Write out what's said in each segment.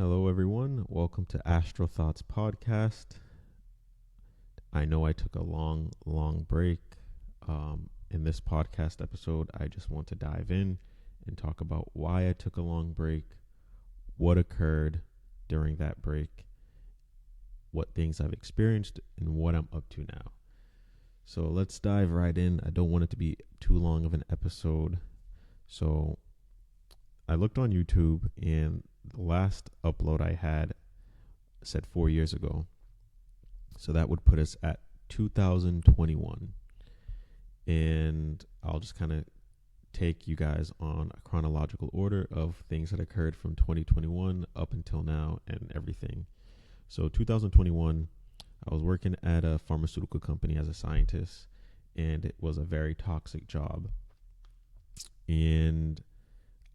Hello, everyone. Welcome to Astral Thoughts Podcast. I know I took a long break. In this podcast episode, I just want to dive in and talk about why I took a long break, what occurred during that break, what things I've experienced, and what I'm up to now. So let's dive right in. I don't want it to be too long of an episode. So I looked on YouTube, and the last upload I had said 4 years ago. So that would put us at 2021. And I'll just kind of take you guys on a chronological order of things that occurred from 2021 up until now and everything. So 2021, I was working at a pharmaceutical company as a scientist, and it was a very toxic job. And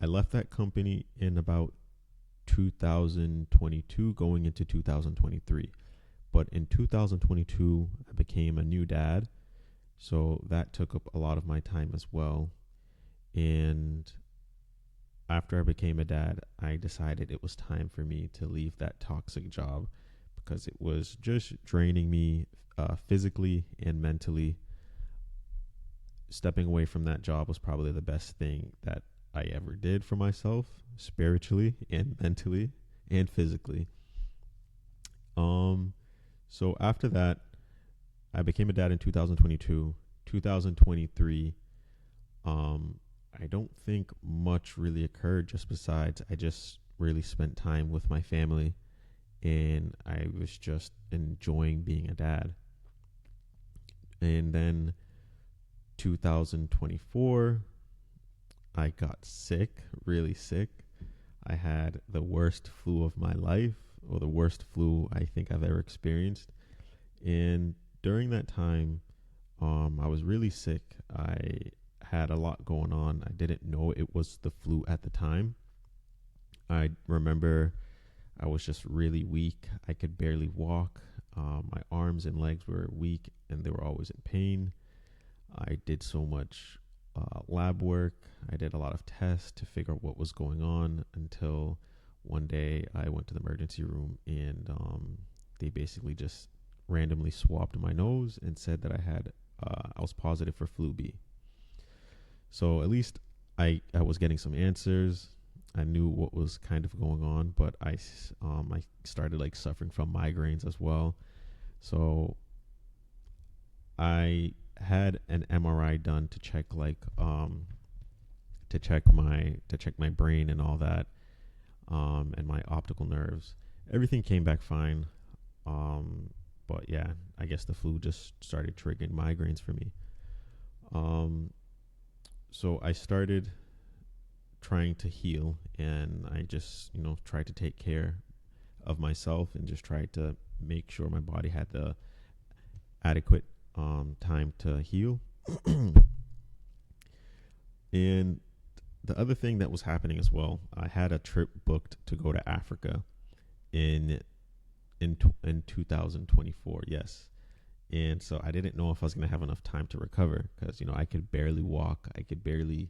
I left that company in about 2022 going into 2023. But in 2022, I became a new dad. So that took up a lot of my time as well. And after I became a dad, I decided it was time for me to leave that toxic job because it was just draining me physically and mentally. Stepping away from that job was probably the best thing that I ever did for myself, spiritually and mentally and physically. So after that, I became a dad in 2022. 2023, I don't think much really occurred just besides I just really spent time with my family and I was just enjoying being a dad. And then 2024, I got sick, really sick. I had the worst flu of my life, or the worst flu I think I've ever experienced. And during that time, I was really sick. I had a lot going on. I didn't know it was the flu at the time. I remember I was just really weak. I could barely walk. My arms and legs were weak and they were always in pain. I did so much lab work. I did a lot of tests to figure out what was going on until one day I went to the emergency room and they basically just randomly swabbed my nose and said that I was positive for flu B. So at least I was getting some answers. I knew what was kind of going on, but I started like suffering from migraines as well. So I had an MRI done to check my brain and all that, and my optical nerves. Everything came back fine. But yeah, I guess the flu just started triggering migraines for me. So I started trying to heal, and I just, tried to take care of myself and just tried to make sure my body had the adequate time to heal. And the other thing that was happening as well, I had a trip booked to go to Africa in 2024. Yes. And so I didn't know if I was going to have enough time to recover because, I could barely walk. I could barely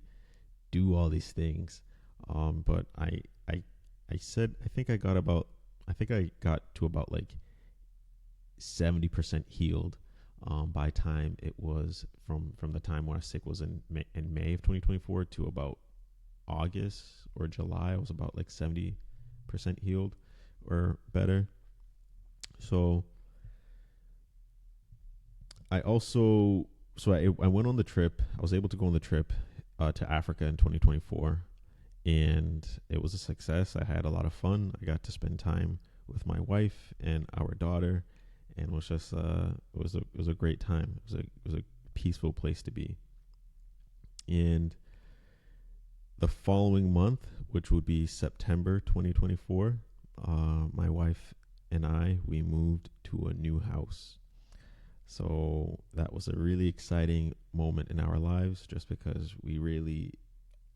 do all these things. But I said, I think I got to about like 70% healed. By time it was from the time when I was sick was in May of 2024 to about August or July, I was about like 70% healed or better. So I went on the trip. I was able to go on the trip to Africa in 2024, and it was a success. I had a lot of fun. I got to spend time with my wife and our daughter, and it was just it was a great time. It was a peaceful place to be. And the following month, which would be September 2024, my wife and we moved to a new house. So that was a really exciting moment in our lives just because we really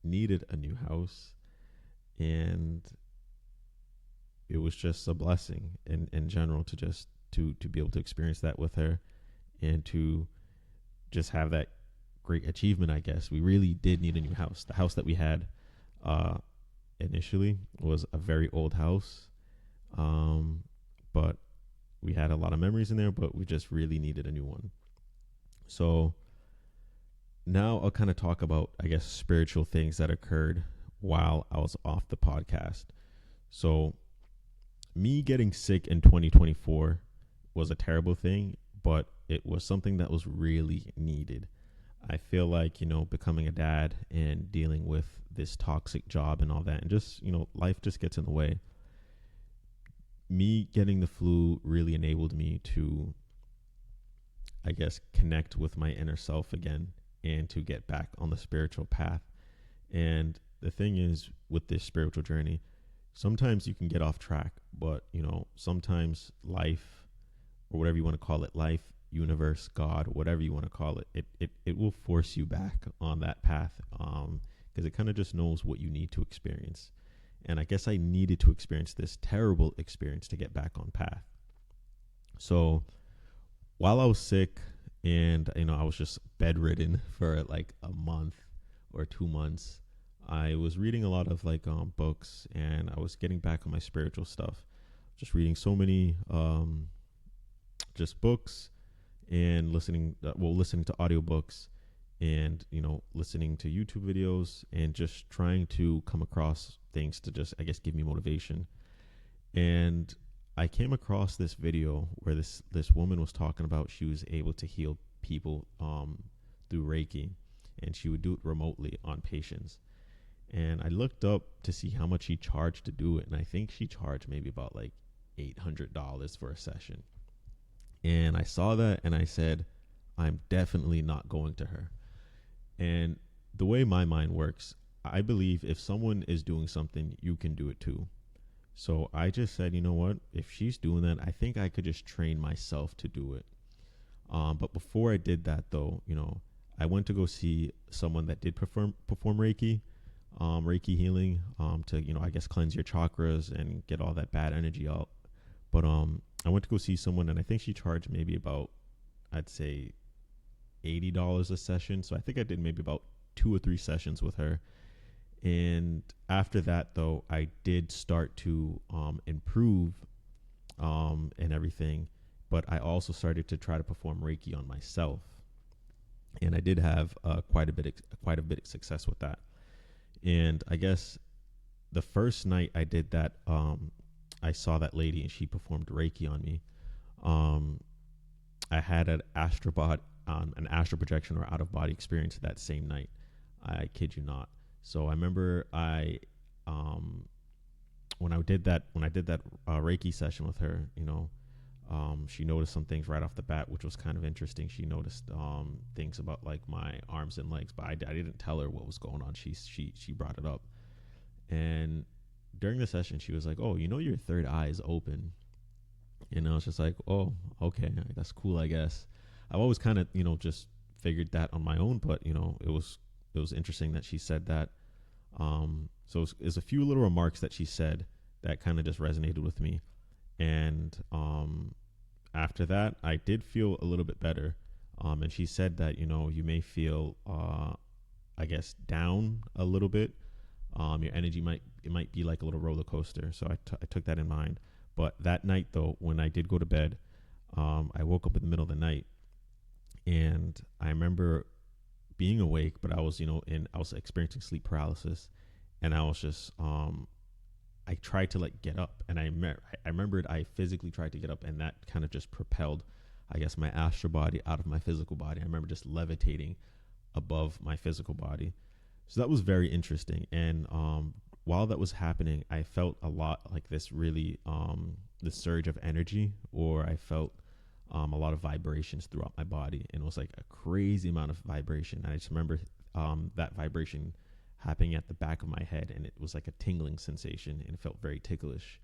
needed a new house, and it was just a blessing in general to just to be able to experience that with her and to just have that great achievement. I guess we really did need a new house. The house that we had initially was a very old house, Um, but we had a lot of memories in there, but we just really needed a new one. So now I'll kind of talk about, I guess, spiritual things that occurred while I was off the podcast. So me getting sick in 2024 was a terrible thing, but it was something that was really needed. I feel like, becoming a dad and dealing with this toxic job and all that, and just, life just gets in the way. Me getting the flu really enabled me to, I guess, connect with my inner self again and to get back on the spiritual path. And the thing is, with this spiritual journey, sometimes you can get off track, but, sometimes life, or whatever you want to call it, life, universe, God, whatever you want to call it, it will force you back on that path, because it kind of just knows what you need to experience. And I guess I needed to experience this terrible experience to get back on path. So while I was sick and, I was just bedridden for like a month or 2 months, I was reading a lot of like books, and I was getting back on my spiritual stuff. Just reading so many just books, and listening to audiobooks, and listening to YouTube videos, and just trying to come across things to just, I guess, give me motivation. And I came across this video where this woman was talking about she was able to heal people through Reiki, and she would do it remotely on patients. And I looked up to see how much she charged to do it, and I think she charged maybe about like $800 for a session. And I saw that and I said, I'm definitely not going to her. And the way my mind works, I believe if someone is doing something, you can do it too. So I just said, you know what? If she's doing that, I think I could just train myself to do it. But before I did that, though, I went to go see someone that did perform Reiki, Reiki healing, to, I guess, cleanse your chakras and get all that bad energy out. But I went to go see someone, and I think she charged maybe about, I'd say, $80 a session. So I think I did maybe about 2 or 3 sessions with her. And after that, though, I did start to improve and everything. But I also started to try to perform Reiki on myself, and I did have quite a bit of success with that. And I guess the first night I did that, I saw that lady and she performed Reiki on me. I had an astral projection or out of body experience that same night. I kid you not. So I remember when I did that Reiki session with her, she noticed some things right off the bat, which was kind of interesting. She noticed things about like my arms and legs, but I didn't tell her what was going on. She brought it up, and during the session, she was like, "Oh, your third eye is open." And I was just like, "Oh, okay, that's cool, I guess." I've always kind of, just figured that on my own, but it was interesting that she said that. So there's a few little remarks that she said that kind of just resonated with me, and after that, I did feel a little bit better. And she said that you may feel, I guess, down a little bit. Your energy might be like a little roller coaster. So I took that in mind. But that night, though, when I did go to bed, I woke up in the middle of the night, and I remember being awake, but I was, I was experiencing sleep paralysis, and I was just, I tried to like get up, and I remembered I physically tried to get up, and that kind of just propelled, I guess, my astral body out of my physical body. I remember just levitating above my physical body. So that was very interesting. And while that was happening, I felt a lot like this really, this surge of energy, or I felt a lot of vibrations throughout my body, and it was like a crazy amount of vibration. And I just remember that vibration happening at the back of my head, and it was like a tingling sensation, and it felt very ticklish.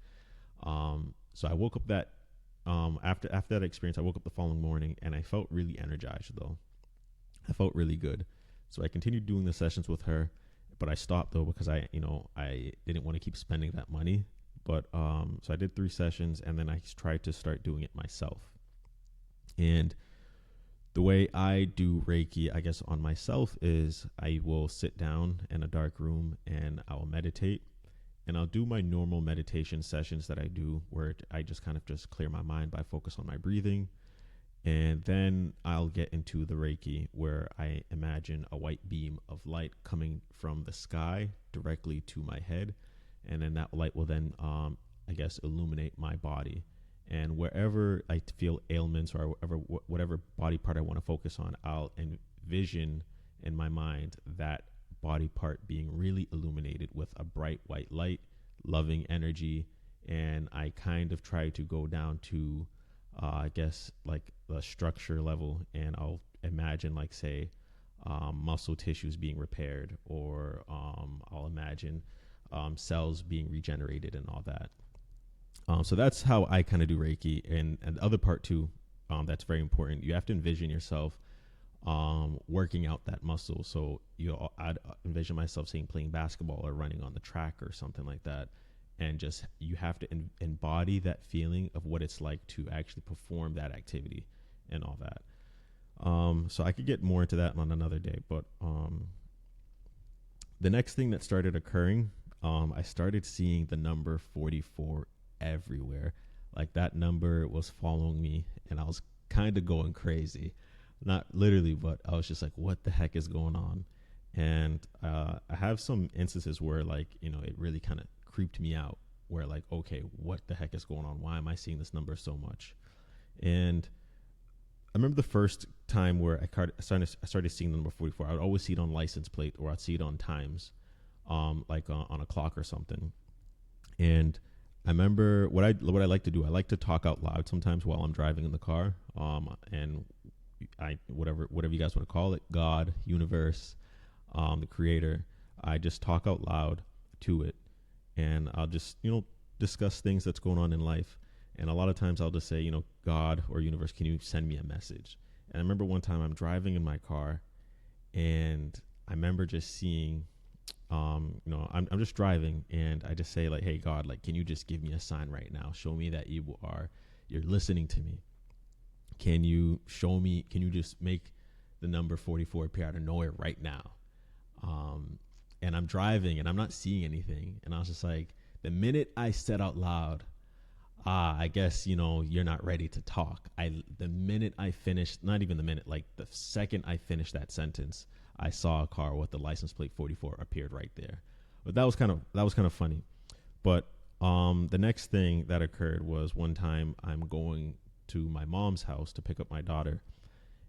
So I woke up that after that experience, I woke up the following morning, and I felt really energized, though. I felt really good. So I continued doing the sessions with her, but I stopped, though, because I didn't want to keep spending that money. But so I did 3 sessions, and then I tried to start doing it myself. And the way I do Reiki, I guess, on myself is I will sit down in a dark room and I will meditate. and I'll do my normal meditation sessions that I do where I just kind of just clear my mind by focus on my breathing. And then I'll get into the Reiki where I imagine a white beam of light coming from the sky directly to my head. And then that light will then, I guess, illuminate my body. And wherever I feel ailments or whatever body part I want to focus on, I'll envision in my mind that body part being really illuminated with a bright white light, loving energy. And I kind of try to go down to, I guess, like the structure level, and I'll imagine, like, say, muscle tissues being repaired, or I'll imagine cells being regenerated and all that. So that's how I kind of do Reiki. And the other part too, that's very important. You have to envision yourself working out that muscle. So I'd envision myself, saying, playing basketball or running on the track or something like that. And just, you have to embody that feeling of what it's like to actually perform that activity and all that. So I could get more into that on another day. But the next thing that started occurring, I started seeing the number 44 everywhere. Like, that number was following me, and I was kind of going crazy. Not literally, but I was just like, what the heck is going on? And I have some instances where, like, it really kind of creeped me out, where, like, okay, what the heck is going on? Why am I seeing this number so much? And I remember the first time where I started seeing the number 44. I would always see it on license plate, or I'd see it on times, like on a clock or something. And I remember what I like to do. I like to talk out loud sometimes while I'm driving in the car. And whatever you guys want to call it, God, universe, the creator, I just talk out loud to it, and I'll just discuss things that's going on in life. And a lot of times I'll just say, God or universe, can you send me a message? And I remember one time I'm driving in my car, and I remember just seeing, I'm just driving, and I just say, like, hey, God, like, can you just give me a sign right now? Show me that you're listening to me. Can you just make the number 44 appear out of nowhere right now? And I'm driving, and I'm not seeing anything. And I was just like, the minute I said out loud, I guess, you're not ready to talk. The minute I finished, not even the minute, like the second I finished that sentence, I saw a car with the license plate 44 appeared right there. But that was kind of funny. But the next thing that occurred was, one time I'm going to my mom's house to pick up my daughter,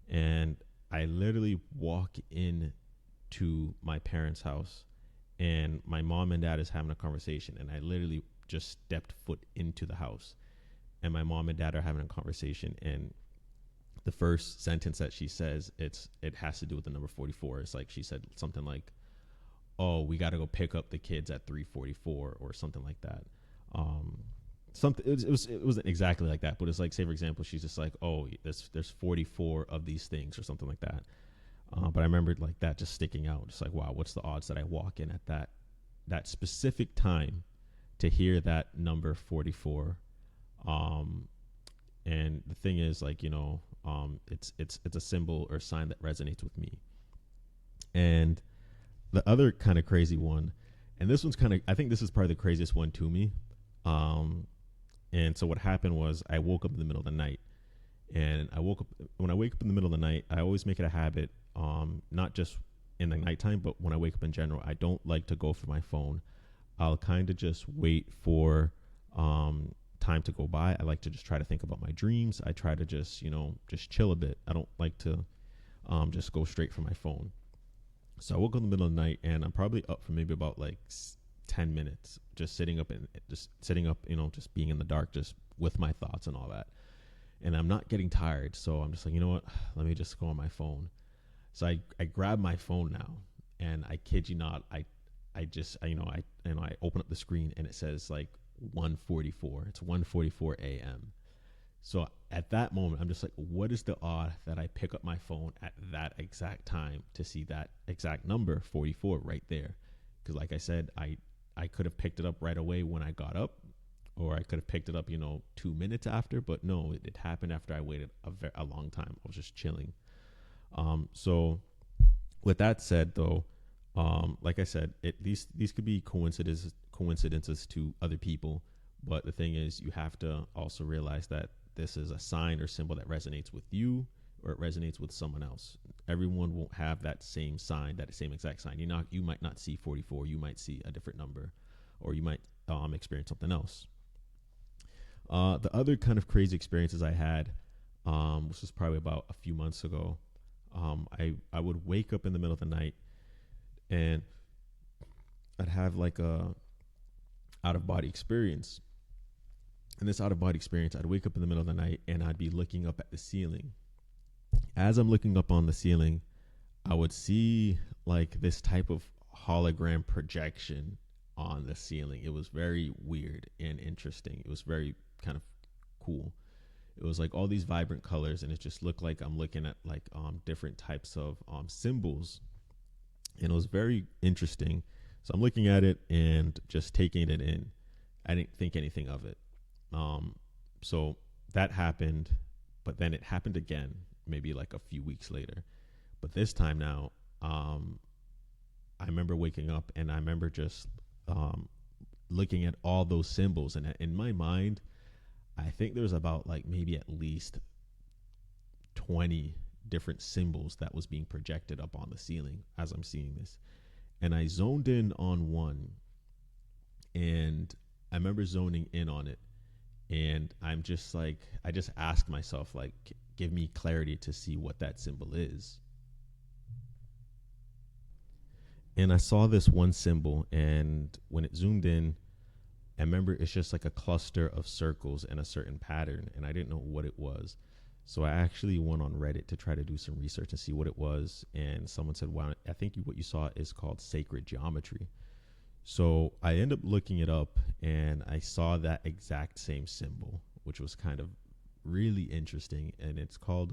and I literally walk in to my parents' house, and my mom and dad is having a conversation, and I literally just stepped foot into the house, and my mom and dad are having a conversation, and the first sentence that she says, it has to do with the number 44. It's like, she said something like, oh, we got to go pick up the kids at 3:44 or something like that. It wasn't exactly like that, but it's like, say for example, she's just like, oh, there's 44 of these things or something like that. But I remembered, like, that just sticking out, just like, wow, what's the odds that I walk in at that specific time to hear that number 44? And the thing is, like, it's a symbol or sign that resonates with me. And the other kind of crazy one, and this one's I think this is probably the craziest one to me. And so what happened was, I woke up in the middle of the night, and when I wake up in the middle of the night, I always make it a habit, not just in the nighttime, but when I wake up in general, I don't like to go for my phone. I'll kind of just wait for time to go by. I like to just try to think about my dreams. I try to just chill a bit. I don't like to just go straight for my phone. So I woke up in the middle of the night, and I'm probably up for maybe about like 10 minutes, just sitting up, just being in the dark, just with my thoughts and all that. And I'm not getting tired, so I'm just like, you know what? Let me just go on my phone. So I grab my phone now, and I kid you not, I open up the screen, and it says like 1:44. It's 1:44 a.m. So at that moment, I'm just like, what is the odd that I pick up my phone at that exact time to see that exact number 44 right there? Because like I said, I could have picked it up right away when I got up, or I could have picked it up, 2 minutes after, but no, it happened after I waited a long time. I was just chilling. So with that said, though, like I said, these could be coincidences coincidences to other people. But the thing is, you have to also realize that this is a sign or symbol that resonates with you or it resonates with someone else. Everyone won't have that same sign, that same exact sign. You might not see 44. You might see a different number, or you might experience something else. The other kind of crazy experiences I had, which was probably about a few months ago, I would wake up in the middle of the night and I'd have like a out of body experience. And this out of body experience, I'd wake up in the middle of the night and I'd be looking up at the ceiling. As I'm looking up on the ceiling, I would see like this type of hologram projection on the ceiling. It was very weird and interesting. It was very kind of cool. It was like all these vibrant colors, and it just looked like I'm looking at like different types of symbols, and it was very interesting. So I'm looking at it and just taking it in. I didn't think anything of it. So that happened, but then it happened again, maybe like a few weeks later. But this time now, I remember waking up and I remember just looking at all those symbols, and in my mind, I think there's about like maybe at least 20 different symbols that was being projected up on the ceiling as I'm seeing this. And I zoned in on one, and I remember zoning in on it. And I'm just like, I just asked myself, like, give me clarity to see what that symbol is. And I saw this one symbol, and when it zoomed in, I remember it's just like a cluster of circles in a certain pattern, and I didn't know what it was. So I actually went on Reddit to try to do some research and see what it was. And someone said, "Wow, I think what you saw is called sacred geometry." So I ended up looking it up, and I saw that exact same symbol, which was kind of really interesting. And it's called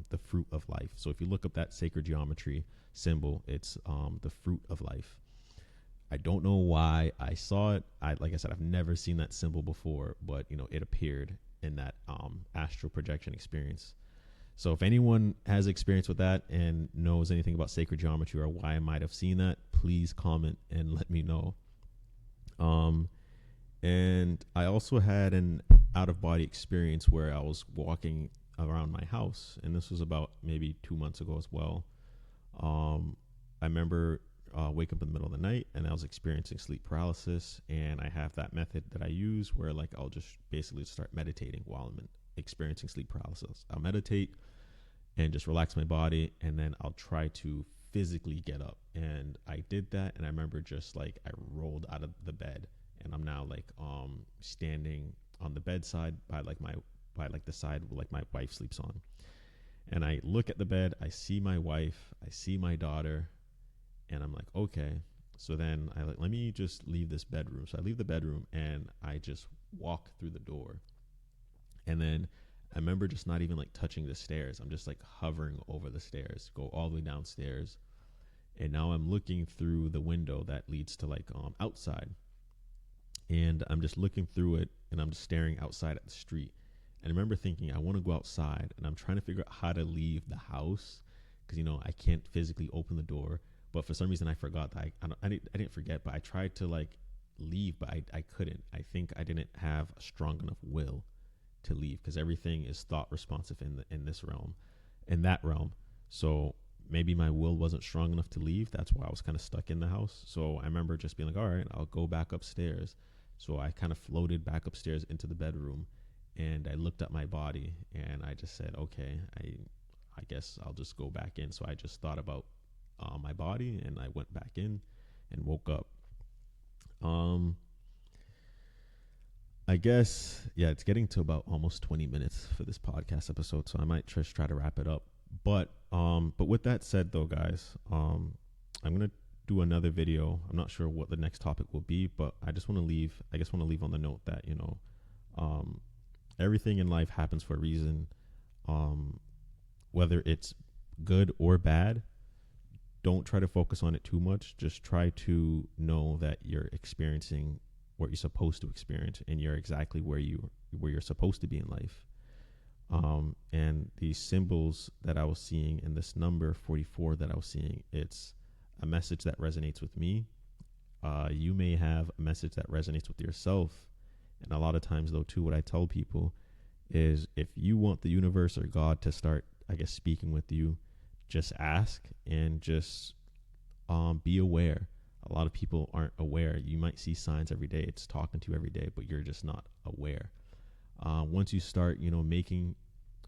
the fruit of life. So if you look up that sacred geometry symbol, it's the fruit of life. I don't know why I saw it. Like I said, I've never seen that symbol before, but it appeared in that astral projection experience. So if anyone has experience with that and knows anything about sacred geometry or why I might have seen that, please comment and let me know. And I also had an out of body experience where I was walking around my house, and this was about maybe 2 months ago as well. I remember wake up in the middle of the night and I was experiencing sleep paralysis, and I have that method that I use where like I'll just basically start meditating while I'm experiencing sleep paralysis. I'll meditate and just relax my body, and then I'll try to physically get up. And I did that, and I remember just like I rolled out of the bed, and I'm now like standing on the bedside by the side like my wife sleeps on. And I look at the bed, I see my wife, I see my daughter, and I'm like, okay. So then I let me just leave this bedroom. So I leave the bedroom and I just walk through the door. And then I remember just not even like touching the stairs. I'm just like hovering over the stairs, go all the way downstairs. And now I'm looking through the window that leads to like outside. And I'm just looking through it, and I'm just staring outside at the street. And I remember thinking, I want to go outside, and I'm trying to figure out how to leave the house because, I can't physically open the door. But for some reason, I forgot that I didn't forget, but I tried to like leave, but I couldn't. I think I didn't have a strong enough will to leave because everything is thought responsive in this realm, in that realm. So maybe my will wasn't strong enough to leave. That's why I was kind of stuck in the house. So I remember just being like, all right, I'll go back upstairs. So I kind of floated back upstairs into the bedroom, and I looked at my body, and I just said, okay, I guess I'll just go back in. So I just thought about my body, and I went back in and woke up. I guess, yeah, it's getting to about almost 20 minutes for this podcast episode, so I might just try to wrap it up. But with that said, though, guys, I'm gonna do another video. I'm not sure what the next topic will be, but I just want to leave. I just want to leave on the note that everything in life happens for a reason. Whether it's good or bad, don't try to focus on it too much. Just try to know that you're experiencing what you're supposed to experience, and you're exactly where you're supposed to be in life. And these symbols that I was seeing, and this number 44 that I was seeing, it's a message that resonates with me. You may have a message that resonates with yourself. And a lot of times, though, too, what I tell people is if you want the universe or God to start, I guess, speaking with you, just ask and just be aware. A lot of people aren't aware. You might see signs every day. It's talking to you every day, but you're just not aware. Once you start, making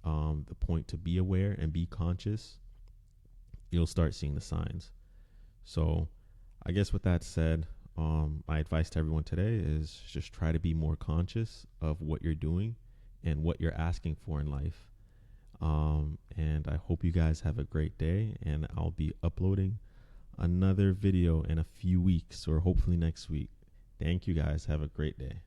the point to be aware and be conscious, you'll start seeing the signs. So I guess with that said, my advice to everyone today is just try to be more conscious of what you're doing and what you're asking for in life. And I hope you guys have a great day, and I'll be uploading another video in a few weeks or hopefully next week. Thank you guys. Have a great day.